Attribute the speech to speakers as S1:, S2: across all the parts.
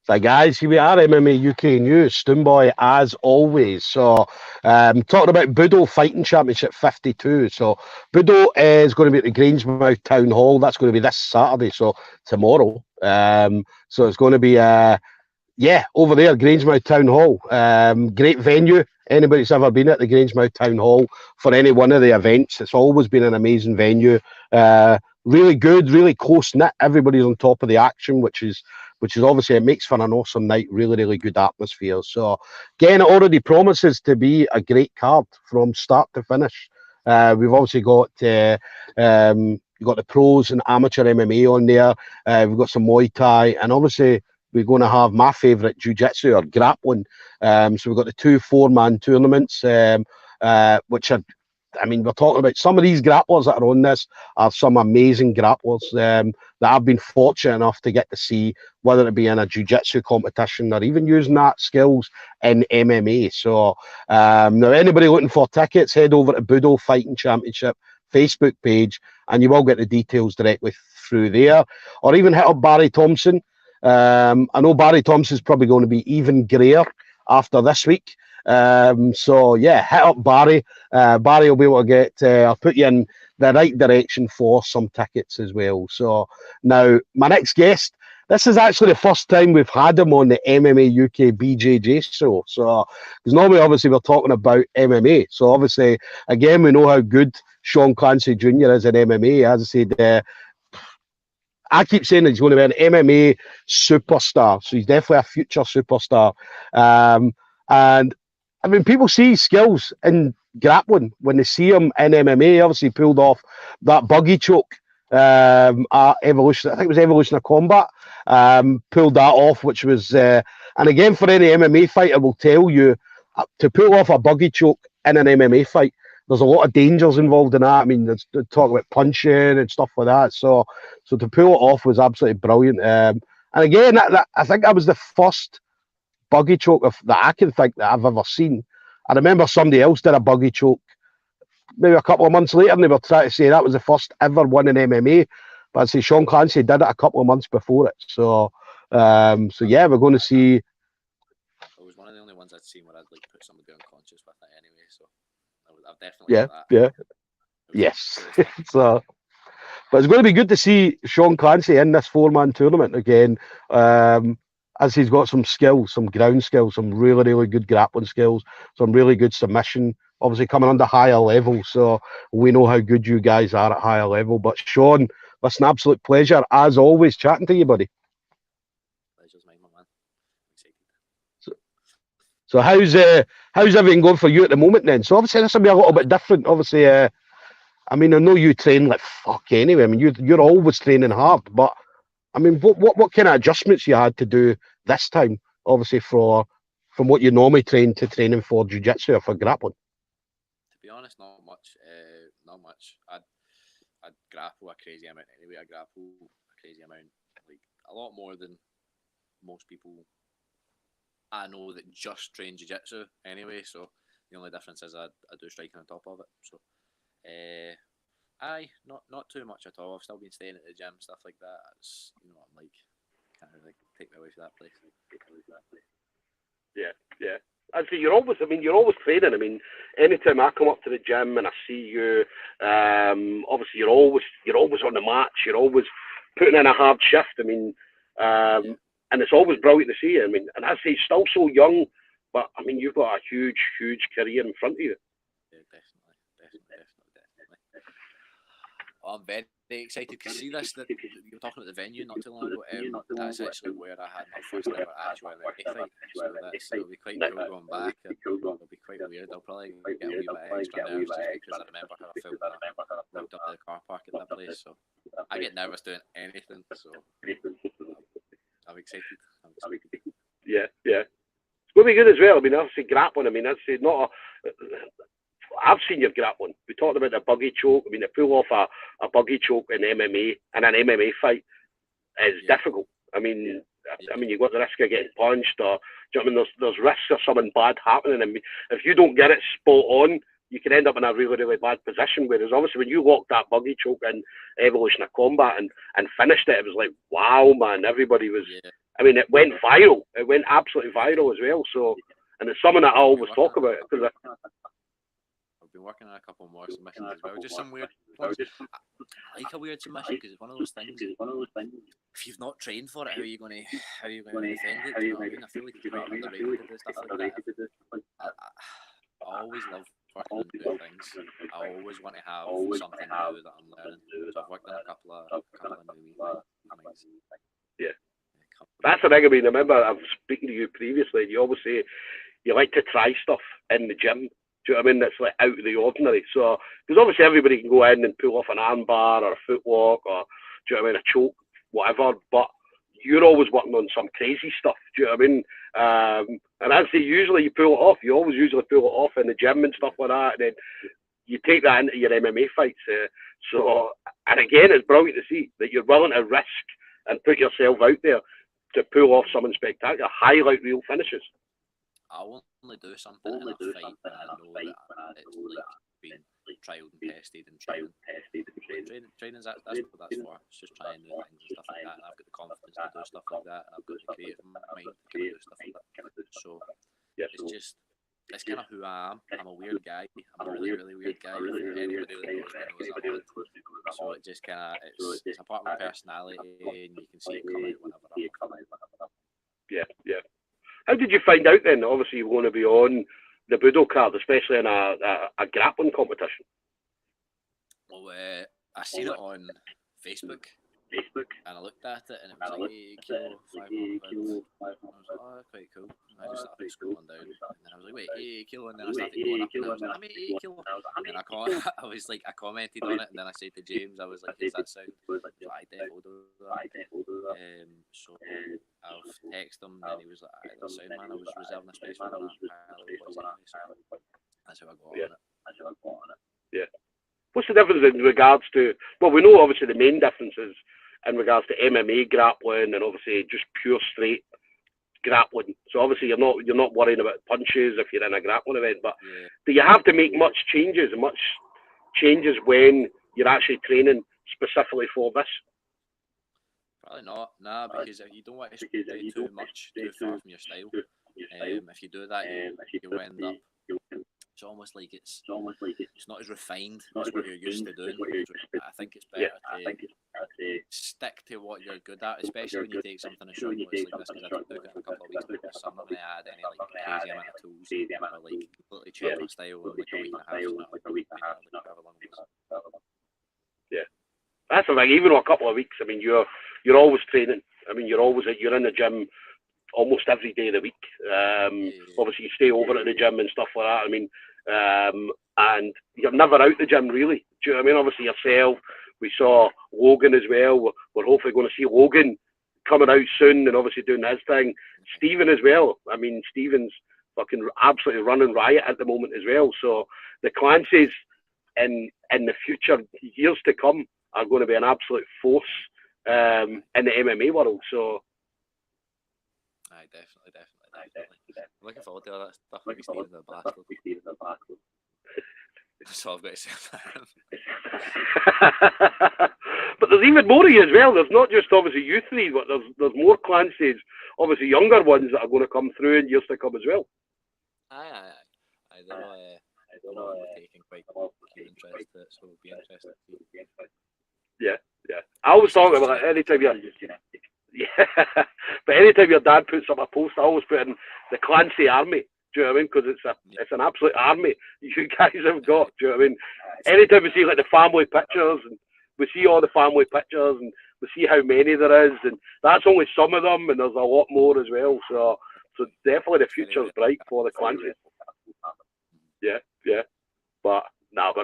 S1: So guys, here we are, MMA UK News, Stoomboy as always. So talking about Budo Fighting Championship 52. So Budo is going to be at the Grangemouth Town Hall. That's going to be this Saturday, so tomorrow. So it's going to be over there, Grangemouth Town Hall. Great venue. Anybody's ever been at the Grangemouth Town Hall for any one of the events, it's always been an amazing venue. Really good, really close knit. Everybody's on top of the action, which is obviously, it makes for an awesome night. Really, really good atmosphere. So again, it already promises to be a great card from start to finish. We've obviously got you've got the pros and amateur MMA on there. We've got some Muay Thai, and obviously we're going to have my favourite jiu-jitsu or grappling. So we've got the 2 4-man tournaments, which are, I mean, we're talking about some of these grapplers that are on this are some amazing grapplers that I've been fortunate enough to get to see, whether it be in a jiu-jitsu competition or even using that skills in MMA. So now anybody looking for tickets, head over to Budo Fighting Championship Facebook page and you will get the details directly through there, or even hit up Barry Thompson. I know Barry Thompson's probably going to be even greyer after this week. So yeah, hit up Barry. Barry will be able to get, I'll put you in the right direction for some tickets as well. So now my next guest, this is actually the first time we've had him on the MMA UK BJJ show. So, because normally obviously we're talking about MMA. So obviously, again, we know how good Sean Clancy Jr. is in MMA. As I said, I keep saying he's going to be an MMA superstar. So he's definitely a future superstar. And I mean, people see skills in grappling when they see him in MMA. Obviously, pulled off that buggy choke at Evolution. I think it was Evolution of Combat. Pulled that off, which was, and again, for any MMA fighter, will tell you to pull off a buggy choke in an MMA fight. There's a lot of dangers involved in that. I mean, there's talk about punching and stuff like that. So to pull it off was absolutely brilliant. And again, I think that was the first buggy choke that I can think that I've ever seen. I remember somebody else did a buggy choke maybe a couple of months later, and they were trying to say that was the first ever one in MMA. But I'd say Sean Clancy did it a couple of months before it. So yeah, we're going to see.
S2: It was one of the only ones I'd seen where I'd like put somebody unconscious with it anyway. So I've definitely
S1: that. Yes. So, but it's going to be good to see Sean Clancy in this 4-man tournament again. As he's got some skills, some ground skills, some really, really good grappling skills, some really good submission, obviously coming under higher level. So we know how good you guys are at higher level. But Sean, it's an absolute pleasure, as always, chatting to you, buddy.
S2: Pleasure's mine, my man. I'm excited.
S1: So how's everything going for you at the moment then? So obviously this will be a little bit different. Obviously, I mean, I know you train like fuck anyway. I mean, you're always training hard, but I mean, what kind of adjustments you had to do this time, obviously, from what you normally train to training for jiu-jitsu or for grappling?
S2: To be honest, not much. Not much. I'd grapple a crazy amount anyway. I grapple a crazy amount, like a lot more than most people I know that just train jiu-jitsu anyway. So the only difference is I do striking on top of it. So, not too much at all. I've still been staying at the gym, stuff like that. It's, you know, I'm like, can't really take me away from that place.
S1: Yeah. I'd say you're always training. I mean, anytime I come up to the gym and I see you, obviously you're always on the match. You're always putting in a hard shift. I mean, and it's always brilliant to see you. I mean, and I say you're still so young, but I mean, you've got a huge career in front of you.
S2: Yeah, definitely. Oh, I'm very excited to see this. That you were talking about the venue not too long ago. That's actually where I had my first ever actual MMA fight. So it'll be quite cool going back. It'll be quite weird. I'll probably get a wee bit extra nerves just because I remember how I felt when I looked up to the car park at that place. So I get nervous doing anything. So I'm excited.
S1: Yeah. It's going to be good as well. I mean, obviously grappling. I mean, I'd say I've seen your grappling. We talked about the buggy choke. I mean, to pull off a buggy choke in MMA, in an MMA fight, is difficult. I mean, you've got the risk of getting punched, or do you know what I mean? There's risks of something bad happening. And if you don't get it spot on, you can end up in a really, really bad position. Whereas obviously when you locked that buggy choke in Evolution of Combat and finished it, it was like, wow, man, everybody was I mean, it went viral. It went absolutely viral as well. So, and it's something that I always talk about because
S2: I've been working on a couple more submissions as well. Just some weird ones. I like a weird submission because it's one of those things. If you've not trained for it, how are you going to defend it? You know what I mean? I feel like it's quite underrated and stuff like that. I always love working on new things. I always want to have something new that I'm learning. So I've worked on a couple of new things.
S1: Yeah. That's the thing. I mean, I remember I was speaking to you previously, and you always say you like to try stuff in the gym. Do you know what I mean? That's like out of the ordinary. So, because obviously everybody can go in and pull off an armbar or a footwalk or, do you know what I mean, a choke, whatever. But you're always working on some crazy stuff. Do you know what I mean? And as they usually you pull it off. You always usually pull it off in the gym and stuff like that. And then you take that into your MMA fights. So, and again, it's brilliant to see that you're willing to risk and put yourself out there to pull off something spectacular, highlight real finishes.
S2: I'll only do something in a fight when I know that it's like being trialed and tested and trained. Training's that's what that's for. It's just trying new things and stuff like that. And I've got the confidence to do stuff like that, and I've got the creative mind to do stuff like that. So it's kind of who I am. I'm a weird guy. I'm a really, really weird guy. Anybody that knows me knows I'm weird. So it just kind of it's a part of my personality, and you can see it come out whenever I'm coming.
S1: Yeah. How did you find out then? Obviously, you want to be on the Budo card, especially in a grappling competition.
S2: Well, I seen it on Facebook, and I looked at it, and it was like 8 kilo, 500 quid. I was like, oh, that's quite cool. And I just started scrolling down, and then I was like, wait, 8 kilo, and then I started going up, and I was like, I'm 8 kilo. And then I commented on it, and then I said to James, I was like, does that sound? I definitely do that. So I've texted him, and he was like, that sound, man. I was reserving a space for that. That's how I got on it.
S1: Yeah. What's the difference in regards to? Well, we know obviously the main difference is in regards to MMA grappling and obviously just pure straight grappling. So obviously you're not worrying about punches if you're in a grappling event. But do you have to make much changes when you're actually training specifically for this?
S2: Probably not. Nah, because you don't want to stray too much too far from your style. If you do that, you end up. It's almost like it's not as refined as what you're used to doing. I think it's better to stick to what you're good at, especially when you take something as short notice like this, because I took it in a couple of weeks, because I'm not going to add any like crazy amount of tools or like completely change my style in like a week and a half.
S1: Yeah, that's the thing. Even a couple of weeks. I mean, you're always training. I mean, you're in the gym almost every day of the week. Obviously, you stay over at the gym and stuff like that. I mean, and you're never out the gym really. Do you know what I mean? Obviously, yourself. We saw Logan as well. We're hopefully going to see Logan coming out soon and obviously doing his thing. Stephen as well. I mean, Stephen's fucking absolutely running riot at the moment as well. So the Clancys in the future, years to come, are going to be an absolute force in the MMA world. So.
S2: Aye, definitely. I'm looking forward to all that stuff with Stephen the Bastard. That's all I've got to say.
S1: But there's even more of you as well. There's not just obviously you three, but there's more Clancy's, obviously younger ones that are going to come through in years to come as well.
S2: Aye. They're all taking quite keen interest to it, so it'll be interesting to see.
S1: Yeah. I always talk about it anytime but anytime your dad puts up a post, I always put in the Clancy Army. Do you know what I mean? Because it's an absolute army you guys have got. Do you know what I mean? Anytime we see like the family pictures, and we see all the family pictures, and we see how many there is, and that's only some of them, and there's a lot more as well. So definitely the future's bright for the Clancy. Yeah. But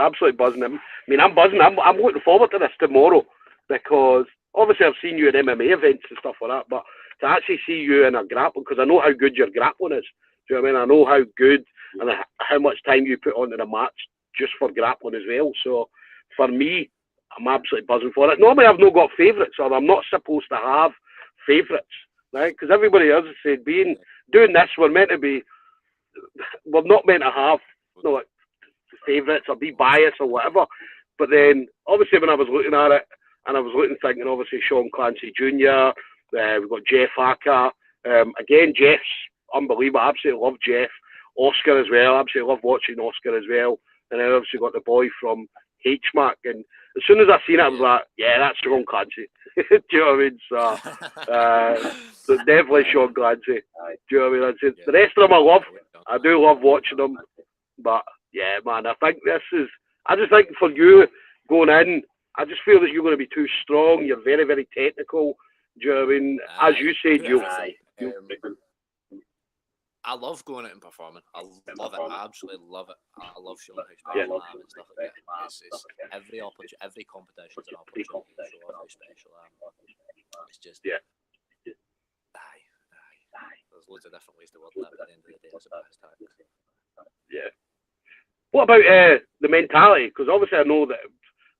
S1: absolutely buzzing. I mean, I'm buzzing. I'm looking forward to this tomorrow because obviously I've seen you in MMA events and stuff like that, but to actually see you in a grappling, because I know how good your grappling is. Do you know what I mean? I know how good and how much time you put onto the match just for grappling as well. So for me, I'm absolutely buzzing for it. Normally I've not got favourites, or I'm not supposed to have favourites, right? Because everybody else has said, doing this, we're not meant to have favourites or be biased or whatever. But then obviously when I was looking at it, and I was thinking obviously Sean Clancy Jr., We've got Jeff Hacker. Again, Jeff's unbelievable. I absolutely love Jeff. Oscar as well. I absolutely love watching Oscar as well. And then obviously got the boy from HMAC. And as soon as I seen it, I was like, yeah, that's Sean Clancy. Do you know what I mean? So definitely Sean Clancy. Do you know what I mean? The rest of them I love. I do love watching them. But yeah, man, I think I just think for you going in, I just feel that you're going to be too strong. You're very, very technical. Do you know what I mean? As you said,
S2: I love going out and performing. I love it. I absolutely love it. I love showing how special I am and stuff like that. It's every competition is an opportunity to show off how special I am. It's just There's loads of different ways to word that, but at the end of the day, it's a brass tacks.
S1: Yeah. What about the mentality? Because obviously I know that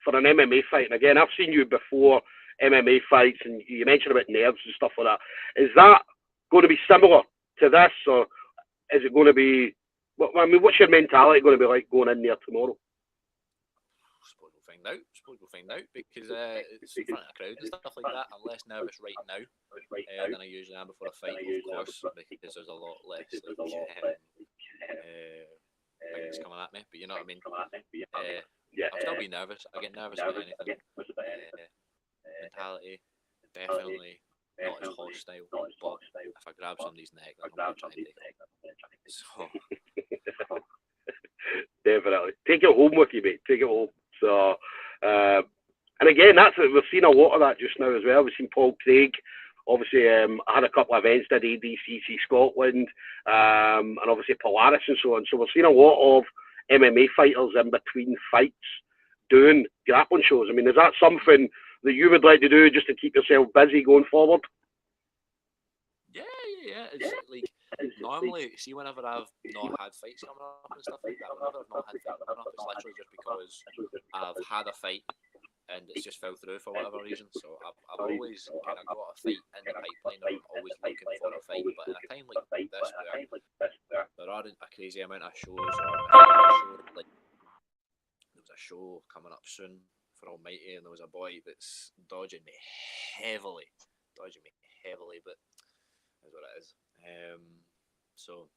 S1: for an MMA fight, and again, I've seen you before MMA fights, and you mentioned about nerves and stuff like that. Is that going to be similar to this, or is it going to be? I mean, what's your mentality going to be like going in there tomorrow?
S2: I suppose we'll find out because it's in front of a crowd and stuff like that. I'm less nervous right now than I usually am before a fight, of course, because there's a lot less things coming at me. But you know what I mean. I'll still be nervous. I get nervous about anything. Mentality, definitely not as hostile, but if I grab somebody's neck, then I'm going to try and take it. So
S1: definitely take it home with you, mate. Take it home. So, and again, we've seen a lot of that just now as well. We've seen Paul Craig. Obviously, I had a couple of events, did ADCC Scotland, and obviously Polaris and so on. So we've seen a lot of MMA fighters in between fights doing grappling shows. I mean, is that something that you would like to do just to keep yourself busy going forward?
S2: Yeah. It's like normally, see, whenever I've not had fights coming up and stuff like that, whenever I've not had fights coming up, it's literally just because I've had a fight and it's just fell through for whatever reason. So I've always kind of got a fight in the pipeline, or I'm always looking for a fight. But in a time like this, where there aren't a crazy amount of shows, or there was a show coming up soon for Almighty, and there was a boy that's dodging me heavily, but that's what it is. So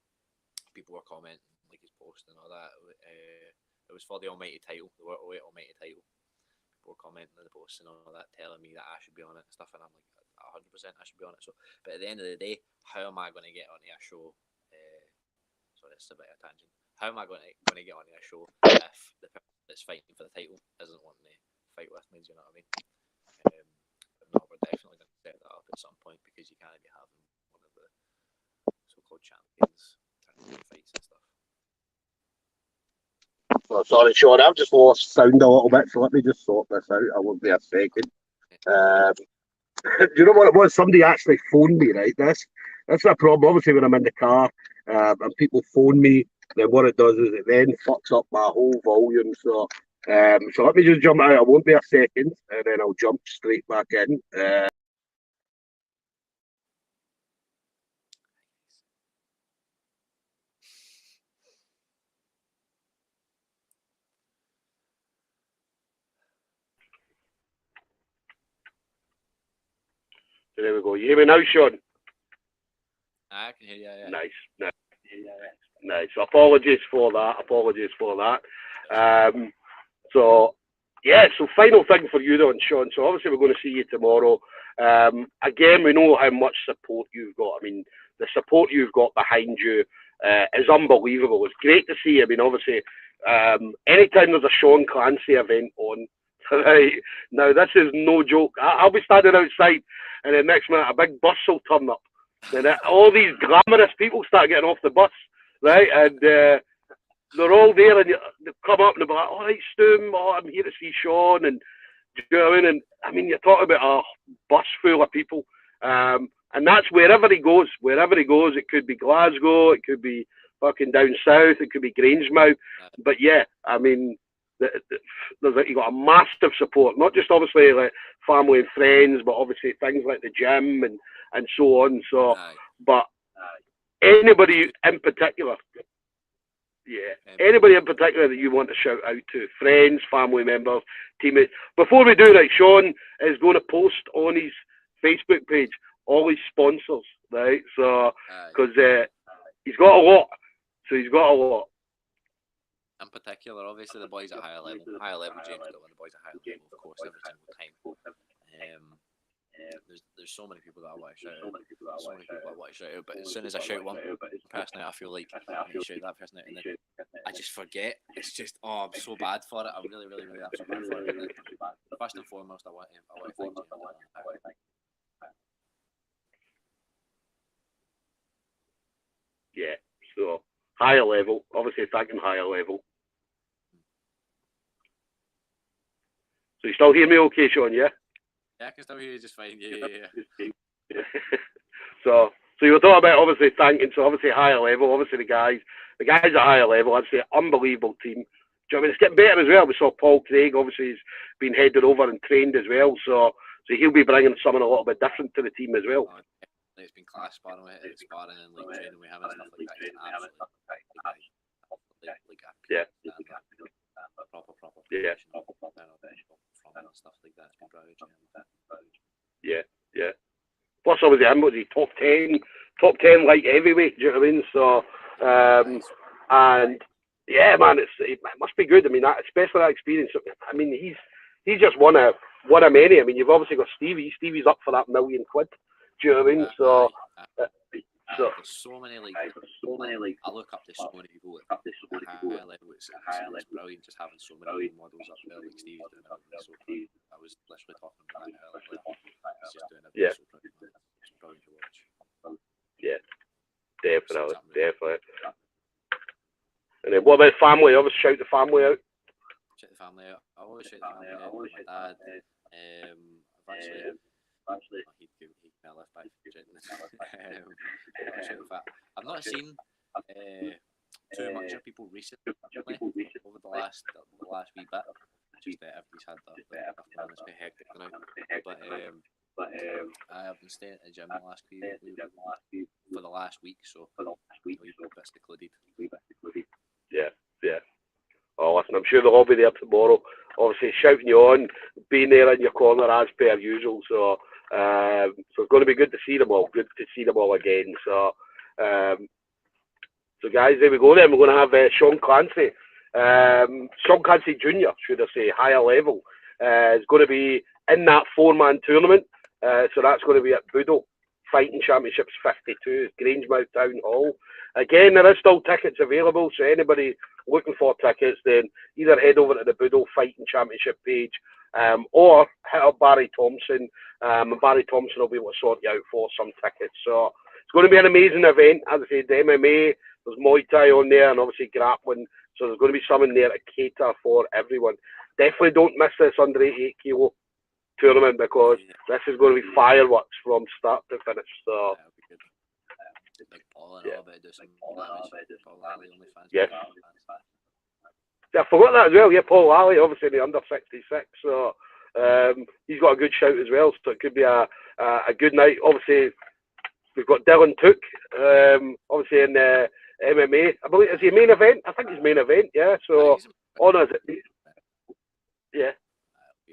S2: people were commenting, like his post and all that. It was for the Almighty title, the World Almighty title. People were commenting on the post and all that, telling me that I should be on it and stuff, and I'm like, 100% I should be on it. So, but at the end of the day, how am I going to get onto a show? Sorry, it's a bit of a tangent. How am I going to get onto a show if the person that's fighting for the title isn't wanting to fight with me? Do you know what I mean? No, we're definitely going to set that up at some point, because you can't be having one of the so-called champions turning fights and stuff.
S1: Oh, sorry, Sean, I've just lost sound a little bit, so let me just sort this out. I won't be a second. Do you know what it was? Somebody actually phoned me, right? That's a problem. Obviously, when I'm in the car and people phone me, then what it does is it then fucks up my whole volume. So let me just jump out. I won't be a second, and then I'll jump straight back in. So there we go. You hear me now, Sean?
S2: I can hear you. Yeah.
S1: Nice. Apologies for that. So final thing for you, though, Sean. So obviously we're going to see you tomorrow. Again, we know how much support you've got. I mean, the support you've got behind you is unbelievable. It's great to see. I mean, obviously, anytime there's a Sean Clancy event on, right now, this is no joke. I'll be standing outside, and then next minute a big bus will turn up, and all these glamorous people start getting off the bus, right? And they're all there, and they come up and they'll be like, "All right, Stoom, I'm here to see Sean," and do you know what I mean? And I mean, you're talking about a bus full of people, and that's wherever he goes. It could be Glasgow, it could be fucking down south, it could be Grangemouth, but yeah, I mean, you got a massive support, not just obviously like family and friends, but obviously things like the gym and so on. So, but anybody in particular that you want to shout out to, friends, family members, teammates. Before we do that, Sean is going to post on his Facebook page all his sponsors, right? So, because he's got a lot. So he's got a lot.
S2: In particular, obviously the boys at higher level, James Dillon, the boys at higher level, of course, every single time. There's so many people that I want to shout out. So many people I want to shout out, but as soon as I shout one person out, I feel like I need to shout that person out, and then I just forget. It's just, I'm so bad for it. I really am so bad for it. But first and foremost, I want to thank you.
S1: Yeah. So higher level, obviously thanking higher level. So you still hear me okay, Sean, yeah?
S2: Yeah, I can still hear you just fine, yeah.
S1: So you were talking about obviously thanking, so obviously higher level, obviously the guys at higher level, I'd say unbelievable team. Do you know what I mean? It's getting better as well. We saw Paul Craig, obviously he's been headed over and trained as well, so he'll be bringing something a little bit different to the team as well.
S2: It's been class sparring and like training we have and stuff like that. He's absolutely proper
S1: yeah.
S2: And stuff like that. It's been brilliant.
S1: Yeah. Plus obviously him was he top 10 light heavyweight, do you know what I mean? So and yeah, man, it must be good. I mean, especially that experience. I mean, he's just one of many. I mean, you've obviously got Stevie's up for that £1 million. Do you know what I mean? So
S2: there's so many like I look up to so many people at high level. It's brilliant just having so many models up there like Stevie's doing it. So I was literally talking about that earlier. He's just doing it.
S1: Yeah.
S2: So it's brilliant to watch.
S1: Yeah, definitely. And then what about family? Obviously shout the family out.
S2: Shout the family out. I always shout the family out. My dad. Actually, he can left back. I've not seen too much of people recently over the last wee bit. Just that everybody's had it's been hectic now. But I've been staying at the gym the last for the last week, so bits included.
S1: Yeah. Oh, listen, I'm sure they'll all be there tomorrow. Obviously, shouting you on, being there in your corner as per usual. So it's going to be good to see them all. Good to see them all again. So guys, there we go. Then we're going to have Sean Clancy Jr. Should I say, higher level. Is going to be in that 4-man tournament. So that's going to be at Budo Fighting Championships 52, Grangemouth Town Hall. Again, there is still tickets available, so anybody looking for tickets, then either head over to the Budo Fighting Championship page or hit up Barry Thompson. And Barry Thompson will be able to sort you out for some tickets. So it's going to be an amazing event. As I said, the MMA, there's Muay Thai on there, and obviously grappling. So there's going to be something there to cater for everyone. Definitely don't miss this under 88 kilo tournament, because this is going to be fireworks from start to finish. So
S2: big Paul and all about do some Paul Lally only fans.
S1: Yeah, I forgot that as well. Yeah, Paul Lally, obviously the under 66. So he's got a good shout as well. So it could be a good night. Obviously, we've got Dylan Took, obviously in the MMA. I believe it's the main event. I think it's main event. Yeah. So honours it. Yeah.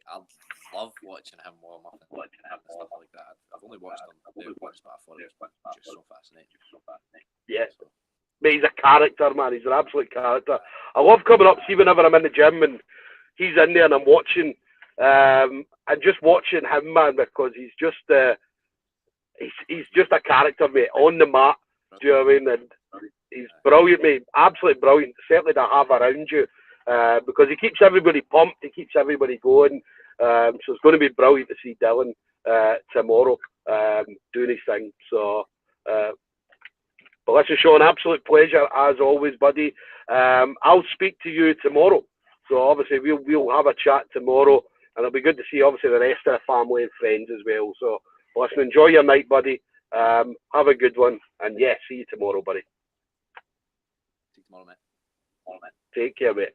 S2: I love watching him warm up and stuff like that. I've only watched him there once, but I thought it was just so fascinating.
S1: Yeah. Mate, he's a character, man. He's an absolute character. I love coming up, see whenever I'm in the gym and he's in there and I'm watching, and just watching him, man, because he's just a character, mate, on the mat. Do you know what I mean? And he's brilliant, mate. Absolutely brilliant. Certainly to have around you, because he keeps everybody pumped. He keeps everybody going. So it's going to be brilliant to see Dylan tomorrow doing his thing. So, but listen, Sean, absolute pleasure as always, buddy. I'll speak to you tomorrow. So obviously we'll have a chat tomorrow, and it'll be good to see obviously the rest of the family and friends as well. So listen, enjoy your night, buddy. Have a good one, and yeah, see you tomorrow, buddy.
S2: See you tomorrow, mate.
S1: Take care, mate.